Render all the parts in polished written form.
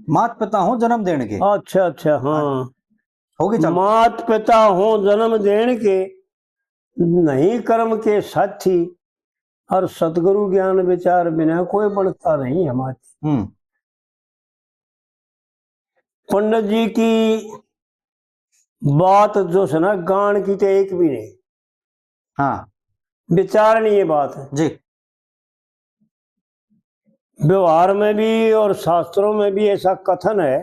मात पिता हो जन्म देने के। अच्छा अच्छा, हाँ होगी चल। मात पिता हो जन्म देने के, नहीं कर्म के साथी, और सतगुरु ज्ञान विचार बिना कोई बनता नहीं हमारी। पंडित जी की बात जो है ना, गान की तो एक भी नहीं। हाँ विचारणीय बात है जी। व्यवहार में भी और शास्त्रों में भी ऐसा कथन है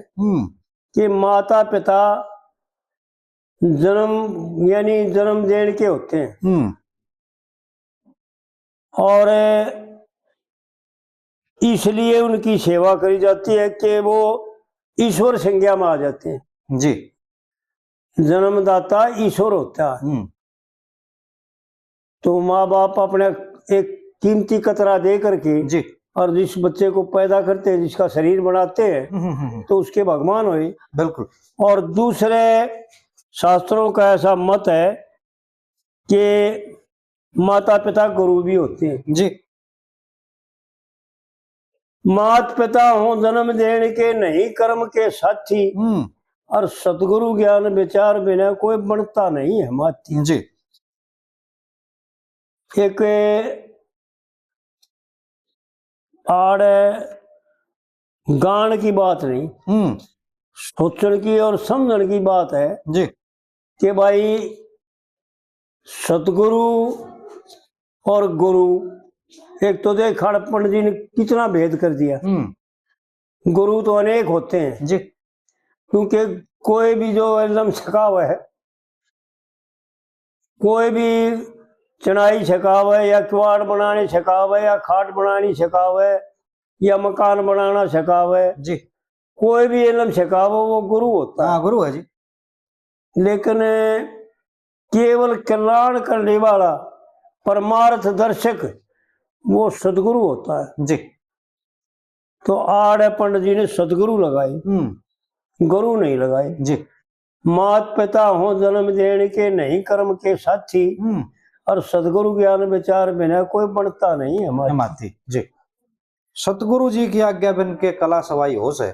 कि माता पिता जन्म यानी जन्म देने के होते हैं, और इसलिए उनकी सेवा करी जाती है कि वो ईश्वर संज्ञा में आ जाते हैं जी। जन्मदाता ईश्वर होता है। तो माँ बाप अपने एक कीमती कतरा दे करके जी। और जिस बच्चे को पैदा करते हैं, जिसका शरीर बनाते हैं, तो उसके भगवान हुए। बिल्कुल। और दूसरे शास्त्रों का ऐसा मत है कि माता पिता गुरु भी होते हैं जी। मात पिता हो जन्म देने के, नहीं कर्म के साथी, और सतगुरु ज्ञान विचार बिना कोई बनता नहीं है माती जी। एक आड़ गान की बात नहीं, सोचने की और समझने की बात है जी। कि भाई सतगुरु और गुरु, एक तो देख खड़ पंडित जी ने कितना भेद कर दिया। गुरु तो अनेक होते हैं जी। क्योंकि कोई भी जो एकदम छका हुआ है, कोई भी चनाई छका हुआ है, या किवाड़ बनाने छका हुआ है, या खाट बनानी छका हुआ है, या मकान बनाना छका हुआ है जी। कोई भी एकदम छका हुआ वो गुरु होता है। हाँ गुरु है जी। लेकिन केवल कल्याण करने वाला परमार्थ दर्शक वो सदगुरु होता है जी। तो आड़ पंडित जी ने सदगुरु लगाई, गुरु नहीं लगाए जी। मात पिता हो जन्म देने के, नहीं कर्म के साथी, और सदगुरु ज्ञान विचार बिना कोई बनता नहीं है हमारी। जी। सतगुरु जी की आज्ञा बिन के कला सवाई होश है।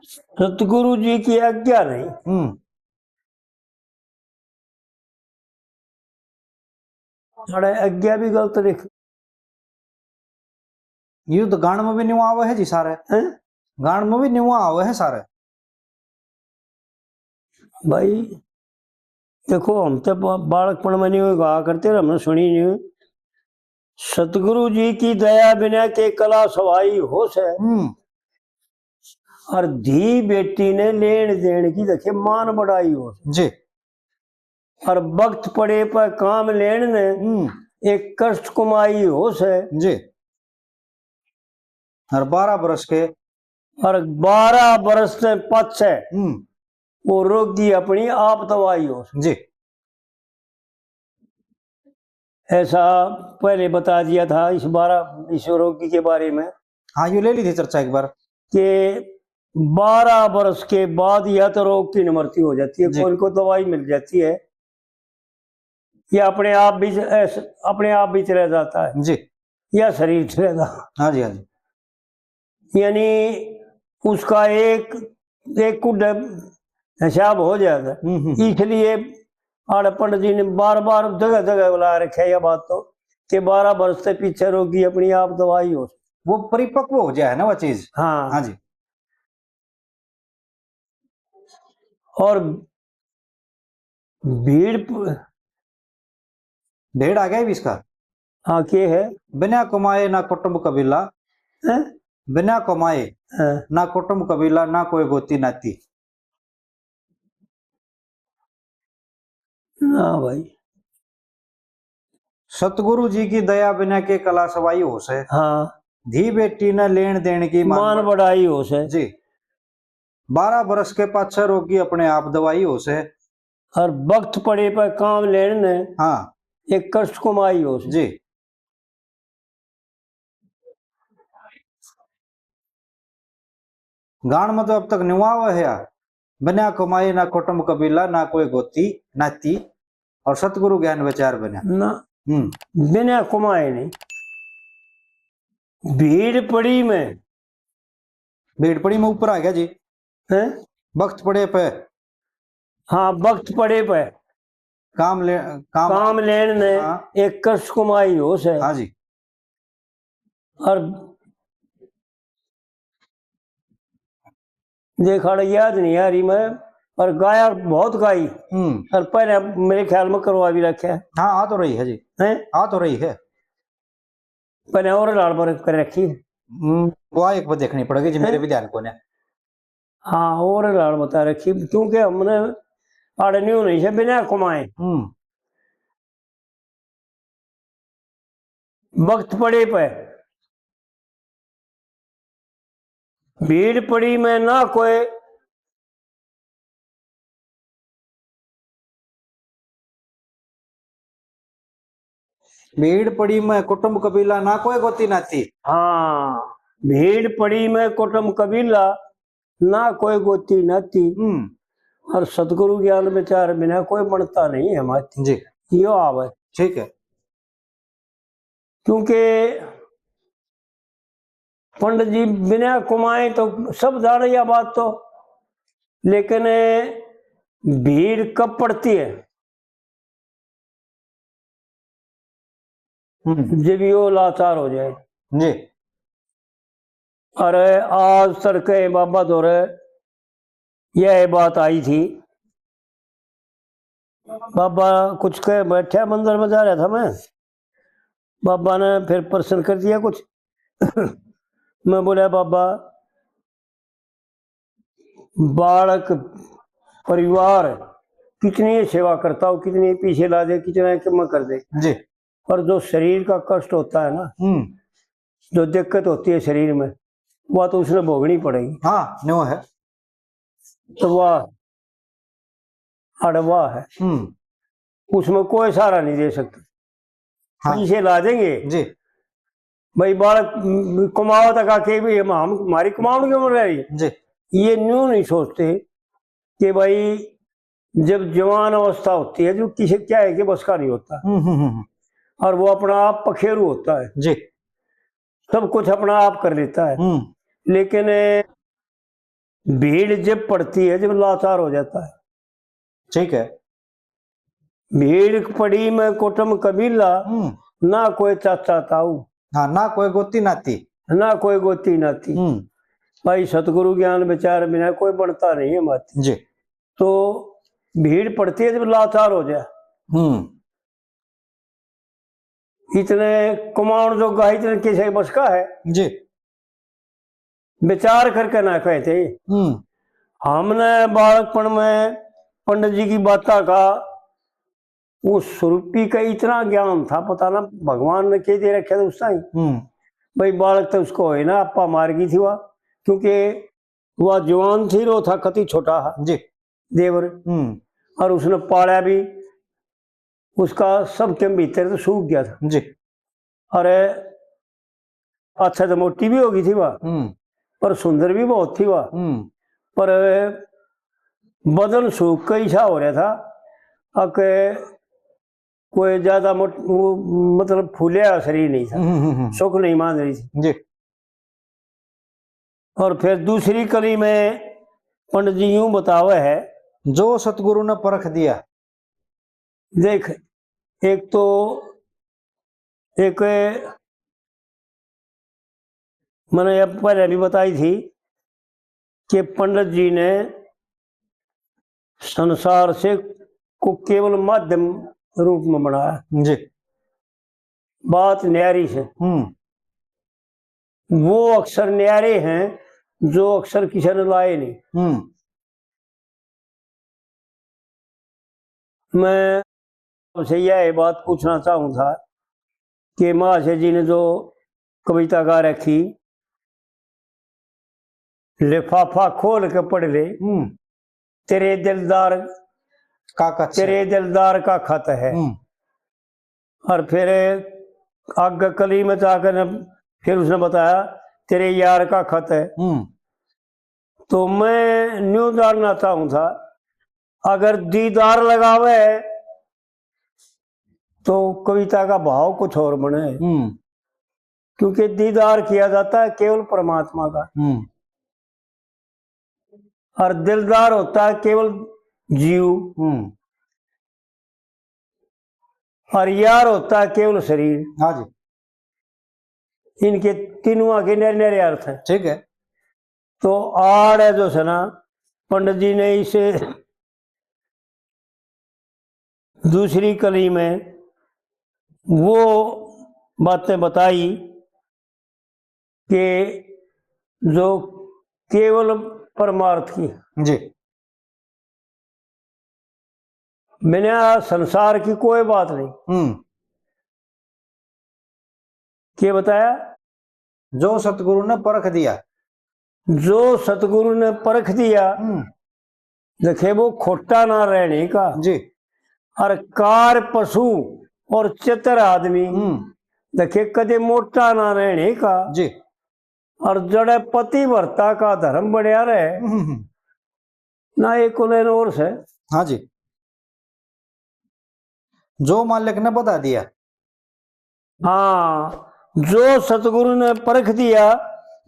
सतगुरु जी की आज्ञा नहीं, आज्ञा भी गलत लिख। युद्ध गान में भी निवा हुआ है जी सारे, गान में भी निवा हुआ है सारे। भाई देखो हम तो बालकपन में नहीं गा करते, हमने सुनी नहीं। सतगुरु जी की दया बिना के कला सवाई होश है, और धी बेटी ने लेन देन की देखे मान बढ़ाई हो जी। और वक्त पड़े पर काम लेन ने एक कष्ट कमाई होश है जी। और 12 बरस के, और 12 बरस से पछ है वो रोगी अपनी आप दवाई हो जी। ऐसा पहले बता दिया था इस रोगी के बारे में। हाँ ये ले ली थी चर्चा एक बार कि 12 बरस के बाद या तो रोग की मृत्यु हो जाती है, कोई को दवाई मिल जाती है, या अपने आप भी चला जाता है जी, या शरीर चला जाता। हाँ जी, हाँ जी। यानी उसका एक कुड हिसाब हो जाता है। इसलिए आड़ पंडित जी ने बार बार जगह जगह बुला रखा है यह बात तो कि 12 वर्ष से पीछे रोगी अपनी आप दवाई हो, वो परिपक्व हो जाए ना वो चीज। हाँ हाँ जी। और भीड़ आ गया भी इसका। हाँ के है बिना कमाए ना कुटुंब कबीला, बिना कमाए ना कुटुंब कबीला, ना कोई गोती नाती। ना भाई सतगुरु जी की दया बिना के कला सवाई होश है। हाँ धी बेटी न लेन देन की मान बढ़ाई होश है जी। 12 बरस के पाछे रोगी अपने आप दवाई होश है, और वक्त पड़े पर काम लेने हाँ एक कष्ट कमाई होश जी। गान में तो अब तक निवा हुआ है, बिना कमाए ना कुटुंब कबीला, ना कोई गोती नाती, और सतगुरु ज्ञान विचार बना ना बिना कमाए नहीं। भीड़ पड़ी में भीड़ पड़ी में ऊपर आ गया जी। हैं? वक्त पड़े पे हाँ, वक्त पड़े पे काम ले काम लेन ने हाँ। एक कष्ट कमाई हो से। हाँ जी। और देखा याद नहीं आ रही मैं, और गाया बहुत गाई। और पहले मेरे ख्याल में करवा भी रखे है। हाँ, आ तो रही है जी। हैं? आ तो रही है। पहले और लाड़ पर कर रखी है। वो एक बार देखनी पड़ेगी जी, मेरे भी ध्यान को ने। हाँ, और लाड़ बता रखी, क्योंकि हमने आड़नियों नहीं से बिना कमाए। वक्त पड़े पे भीड़ पड़ी में ना कोई भीड़ पड़ी में कुटुंब कबीला ना कोई गोती नाती। हाँ, भीड़ पड़ी में कुटुंब कबीला ना कोई गोती नाती। और सतगुरु ज्ञान विचार बिना कोई बनता नहीं है माती जी। यो आवे। ठीक है। क्योंकि पंडित जी बिना कमाए तो सब जाने यह बात तो, लेकिन भीड़ कब पड़ती है? जब यो लाचार हो जाए जी। अरे आज तड़के बाबा दौरे यह बात आई थी। बाबा कुछ कह बैठा मंदिर में जा रहा था मैं, बाबा ने फिर प्रश्न कर दिया कुछ। मैं बोला बाबा बालक परिवार कितनी सेवा करता हूँ, कितनी पीछे ला दे, कितना कम कर दे जी। पर जो शरीर का कष्ट होता है ना, जो दिक्कत होती है शरीर में, वह तो उसने भोगनी पड़ेगी। हाँ, न्यो है तो वह अड़वा है, उसमें कोई सहारा नहीं दे सकता। हाँ। पीछे ला देंगे जी। भाई बालक कमाओ तक आके भी हम हमारी कमाओ क्यों रह रही जी। ये न्यू नहीं सोचते कि भाई जब जवान अवस्था होती है जो किसी क्या है कि बस का नहीं होता, और वो अपना आप पखेरु होता है जी, सब कुछ अपना आप कर लेता है। लेकिन भीड़ जब पड़ती है, जब लाचार हो जाता है। ठीक है। भीड़ पड़ी में कुटुंब कबीला ना कोई चाचा ताऊ, हाँ, ना कोई गोती नाती, ना कोई गोती नाती। भाई सतगुरु ज्ञान विचार बिना कोई बनता नहीं है माती जी। तो भीड़ पड़ती है जब लाचार हो जाए, इतने कमाउन जो गाय इतने किसी बस का है जी, विचार करके ना कहते। हमने बालकपन में पंडित जी की बाता का उस स्वरूपी का इतना ज्ञान था, पता ना भगवान ने क्या दे रखे थे उस टाइम। भाई बालक तो उसको है ना अपा मार गई थी वह, क्योंकि वह जवान थी, रो था कति छोटा जी देवर, और उसने पाला भी, उसका सब के भीतर तो सूख गया था जी। अरे अच्छा तो मोटी भी हो गई थी वह, पर सुंदर भी बहुत थी वह, पर बदन सूख का ईसा हो रहा था। अब कोई ज्यादा मतलब फूलिया शरीर नहीं था, सुख नहीं मान रही थी जी। और फिर दूसरी कली में पंडित जी यूं बतावे है, जो सतगुरु ने परख दिया। देख, एक तो एक मैंने पहले भी बताई थी कि पंडित जी ने संसार से को केवल माध्यम रूप में बनाया जी, बात न्यारी से। वो अक्षर न्यारे हैं जो अक्षर किसी ने लाए नहीं। मैं आपसे यह बात पूछना चाहूँ था कि महाशय जी ने जो कविता गा रखी, लिफाफा खोल के पढ़ ले तेरे दिलदार का खत है, और फिर आग कली में जाकर फिर उसने बताया तेरे यार का खत है। तो मैं न्यू जानना चाहूँ था, अगर दीदार लगावे तो कविता का भाव कुछ और बने, क्योंकि दीदार किया जाता है केवल परमात्मा का। और दिलदार होता है केवल जीव, और यार होता है केवल शरीर। हाँ जी, इनके तीनों के नरे नरे अर्थ है। ठीक है। तो आड़ है जो है ना, पंडित जी ने इसे दूसरी कली में वो बातें बताई कि जो केवल परमार्थ की जी, बिना संसार की कोई बात नहीं। क्या बताया? जो सतगुरु ने परख दिया, जो सतगुरु ने परख दिया, देखे वो खोटा ना रहने का जी, और कार पशु और चित्र आदमी देखे कदे मोटा ना रहने का जी, और जड़े पतिव्रता का धर्म बढ़िया रहे ना एक और से। हाँ जी, जो मालिक ने बता दिया। हाँ, जो सतगुरु ने परख दिया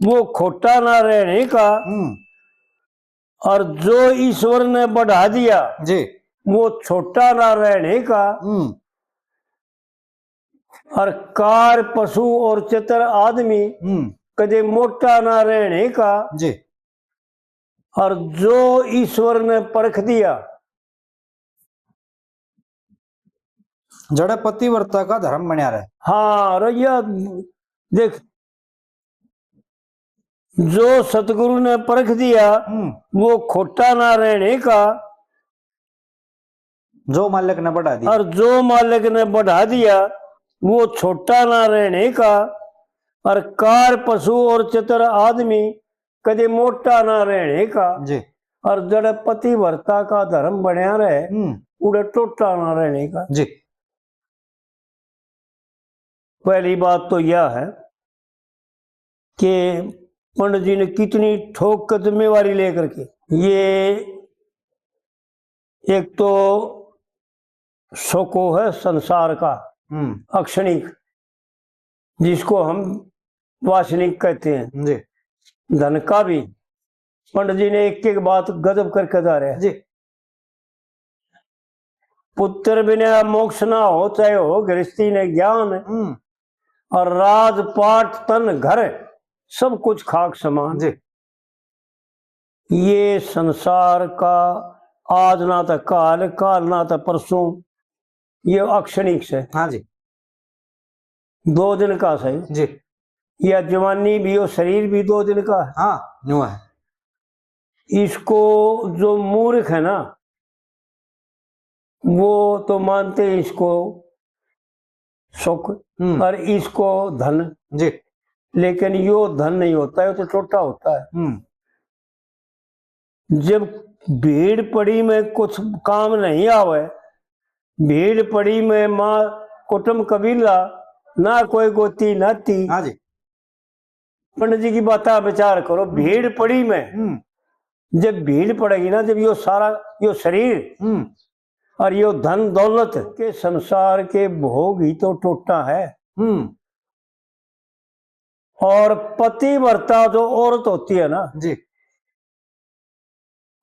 वो खोटा ना रहने का और जो ईश्वर ने बढ़ा दिया जी, वो छोटा ना रहने का और कार पशु और चित्र आदमी कदे मोटा ना रहने का जी, और जो ईश्वर ने परख दिया जड़े पतिव्रता का धर्म बनिया रहे। हाँ रैया देख, जो सतगुरु ने परख दिया वो खोटा ना रहने का जो मालिक ने बढ़ा दिया और जो मालिक ने बढ़ा दिया वो छोटा ना रहने का और कार पशु और चित्र आदमी कदे मोटा ना रहने का जी, और जड़ पतिव्रता का धर्म बनया रहे उड़े टोटा ना रहने का जी। पहली बात तो यह है कि पंडित जी ने कितनी ठोक जिम्मेवारी लेकर के ये एक तो शोको है संसार का अक्षणिक, जिसको हम वासनिक कहते हैं, जी, धन का भी पंडित जी ने एक एक बात गजब करके जा रहे हैं जी। पुत्र बिना मोक्ष ना हो, चाहे हो गृहस्थी ने ज्ञान और राजपाट तन घर सब कुछ खाक समान। जी, ये संसार का आज ना तो काल, काल ना तो परसों, ये अक्षणिक से। हाँ जी, 2 दिन का सही जी। यह जवानी भी हो, शरीर भी 2 दिन का है। हाँ, न्यू है। इसको जो मूर्ख है ना वो तो मानते हैं इसको सुख और इसको धन, जी, लेकिन यो धन नहीं होता है, तो छोटा होता है। जब भीड़ पड़ी में कुछ काम नहीं आवे, भीड़ पड़ी में माँ कुटुंब कबीला ना कोई गोती नाती। हाँ जी, पंडित जी की बात विचार करो, भीड़ पड़ी में जब भीड़ पड़ेगी ना, जब यो सारा यो शरीर और यो धन दौलत के संसार के भोग ही तो टोटा है। और पतिव्रता जो औरत होती है ना जी,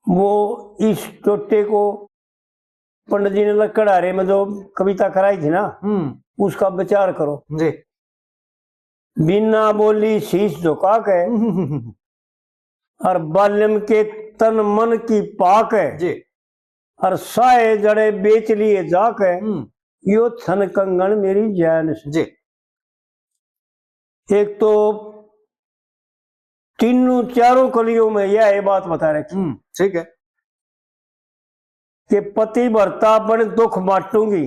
वो इस टोटे को पंडित जी ने लकड़हारे में जो कविता कराई थी ना उसका विचार करो जी। बिना बोली शीश झुका के और बाल्यम के तन मन की पाक है जी, और साए जड़े बेच लिए जाके यो थन कंगन मेरी जैन से। जी। एक तो तीनों चारों कलियों में यह बात बता रखी ठीक है कि पतिव्रता बड़े दुख बांटूंगी।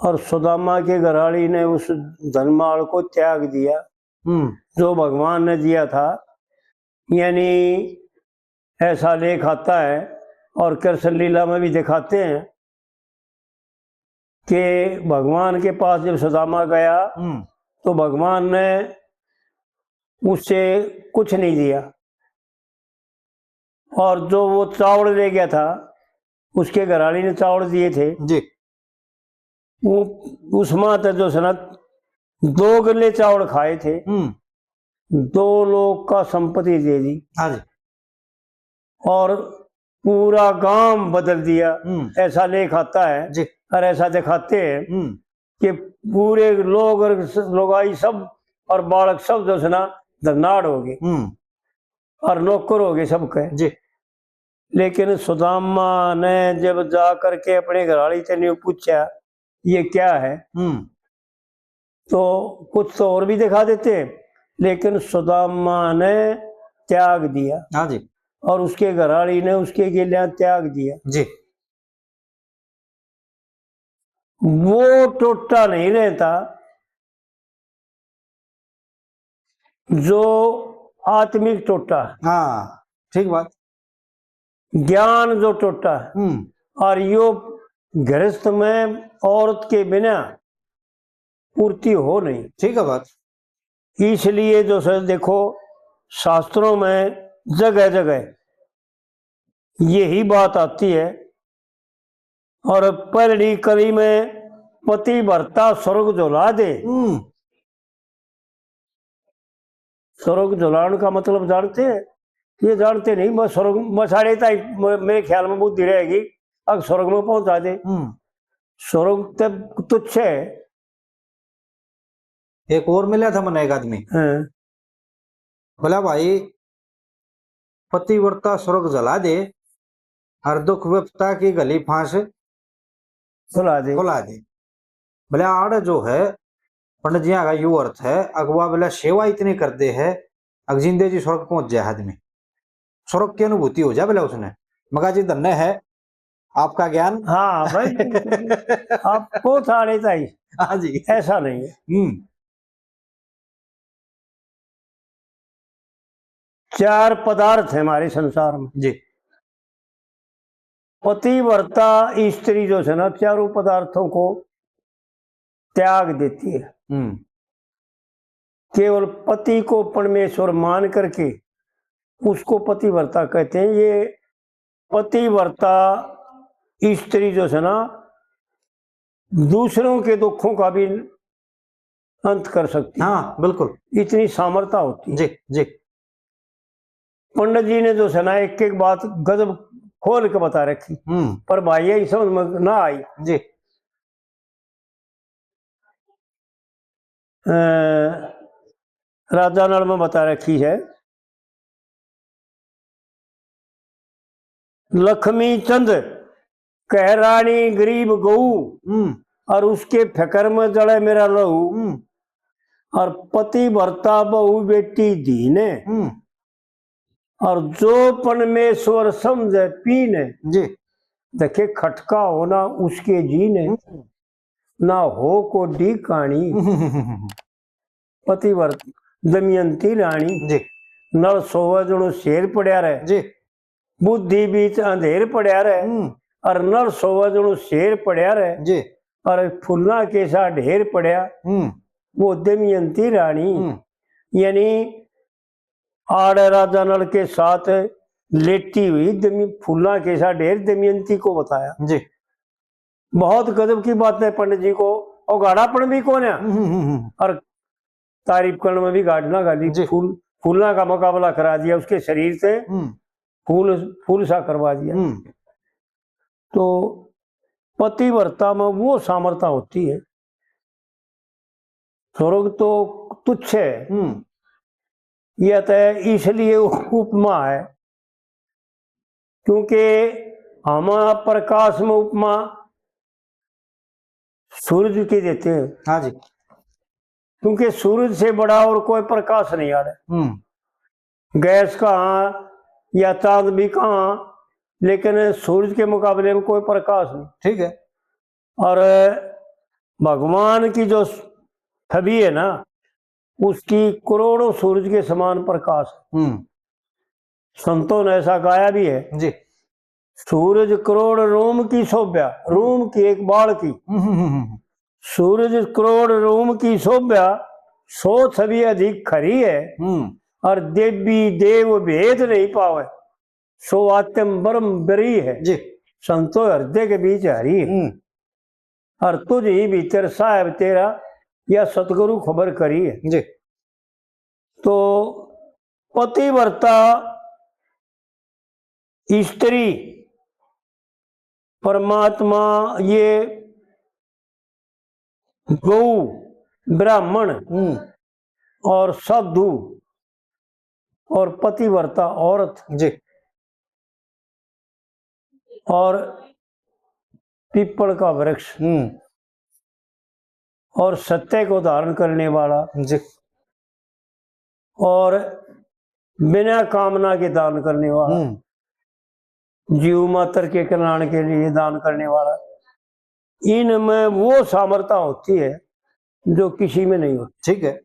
और सुदामा के घराड़ी ने उस धनमाल को त्याग दिया जो भगवान ने दिया था। यानी ऐसा लेख आता है और कृष्ण लीला में भी दिखाते हैं कि भगवान के पास जब सुदामा गया तो भगवान ने उससे कुछ नहीं दिया और जो वो चावल ले गया था उसके घराड़ी ने चावल दिए थे जी। वो उस मात जो सनत 2 गले चावल खाए थे 2 लोग का संपत्ति दे दी हाँ जी। और पूरा गांव बदल दिया। ऐसा लेख आता है जी। और ऐसा दिखाते हैं कि पूरे लोग और लोगाई सब और बालक सब जो है ना धरनाड़ हो गए और नौकर हो गए सबके जी। लेकिन सुदामा ने जब जा करके अपने घरवाली से ने पूछा ये क्या है, तो कुछ तो और भी दिखा देते, लेकिन सुदामा ने त्याग दिया। हाँ जी। और उसके घरवाली ने उसके लिए त्याग दिया जी। वो टोटा नहीं रहता जो आत्मिक टोटा है। हाँ, ठीक बात। ज्ञान जो टोटा है और यो गृहस्थ में औरत के बिना पूर्ति हो नहीं। ठीक है बात। इसलिए जो है देखो शास्त्रों में जगह जगह यही बात आती है। और पहली कली में पति भरता स्वर्ग झुला दे। स्वर्ग झुलाने का मतलब जानते हैं? ये जानते नहीं, बस स्वर्ग मसाड़े मेरे ख्याल में बुद्धि रहेगी अब स्वर्ग में पहुंचा दे। स्वर्ग तब तुच्छ है। एक और मिला था मैंने, एक आदमी बोला भाई पतिव्रता स्वर्ग जला दे हर दुख विपता की गली फांस खुला दे। बोले आड़ जो है पंडित जी का यू अर्थ है अगवा बोला सेवा इतनी कर दे है अग जिंदे जी स्वर्ग पहुंच जाए आदमी, स्वर्ग की अनुभूति हो जाए बोला उसने। मगा जी धन्य है आपका ज्ञान। हाँ भाई आपको साढ़े ताई। हाँ जी। ऐसा नहीं है। 4 पदार्थ है हमारे संसार में जी। पतिव्रता स्त्री जो है ना चारों पदार्थों को त्याग देती है। केवल पति को परमेश्वर मान करके उसको पतिव्रता कहते हैं। ये पतिव्रता स्त्री जो है ना दूसरों के दुखों का भी अंत कर सकती है। हाँ बिल्कुल, इतनी सामर्थ्य होती है। जी जी। पंडित जी ने जो है ना एक एक बात गजब खोल के बता रखी, पर भाई यही समझ में ना आई। जी। राजा नल में बता रखी है। लक्ष्मी चंद कह रानी गरीब गऊ और उसके फिकर में जड़े मेरा लहू और पति भरता बहू बेटी दीने और जो परमेश्वर समझे पीने। जी। देखे खटका होना उसके जीने ना हो को डी काणी पतिव्रत दमयंती रानी जी। नल सोवा जणो शेर पड़िया रहे जी। बुद्धि बीच अंधेर पड़िया रहे और नल सोवा जणो शेर पड़िया रहे जी। और फुल्ला के सा ढेर पड़िया वो दमयंती रानी। यानी आड़ राजा नल के साथ लेटी हुई फुल्ला के सा ढेर दमयंती को बताया। जी। बहुत गजब की बात है पंडित जी को, और गाढ़ापन भी कौन है और तारीफ करने में भी गाढ़ना गाली। फूलना का मुकाबला करा दिया उसके शरीर से, फूल सा करवा दिया। तो पतिव्रता में वो सामर्थ्य होती है। स्वर्ग तो तुच्छ है, यह तो इसलिए उपमा है क्योंकि हम प्रकाश में उपमा सूरज की देते हैं। हाँ जी। क्योंकि सूरज से बड़ा और कोई प्रकाश नहीं आ रहा। गैस कहाँ या चांद भी कहाँ, लेकिन सूरज के मुकाबले में कोई प्रकाश नहीं। ठीक है। और भगवान की जो छवि है ना उसकी करोड़ों सूरज के समान प्रकाश है। संतों ने ऐसा गाया भी है जी। सूरज करोड़ रोम की शोभ्या, रोम की एक बाल की। सूरज करोड़ रोम की शोभ्या सो छवि अधिक खरी है और देवी देव भेद नहीं पावे सो आत्म ब्रह्म बरी है जी। संतो हृदय के बीच हरी है और तुझ ही भीतर साहब तेरा या सतगुरु खबर करी है जी। तो पतिव्रता स्त्री परमात्मा, ये गौ, ब्राह्मण और साधु और पतिव्रता औरत जी और पीपल का वृक्ष और सत्य को धारण करने वाला जी और बिना कामना के दान करने वाला, जीव मात्र के कल्याण के लिए दान करने वाला, इनमें वो सामर्थ्य होती है जो किसी में नहीं होती। ठीक है।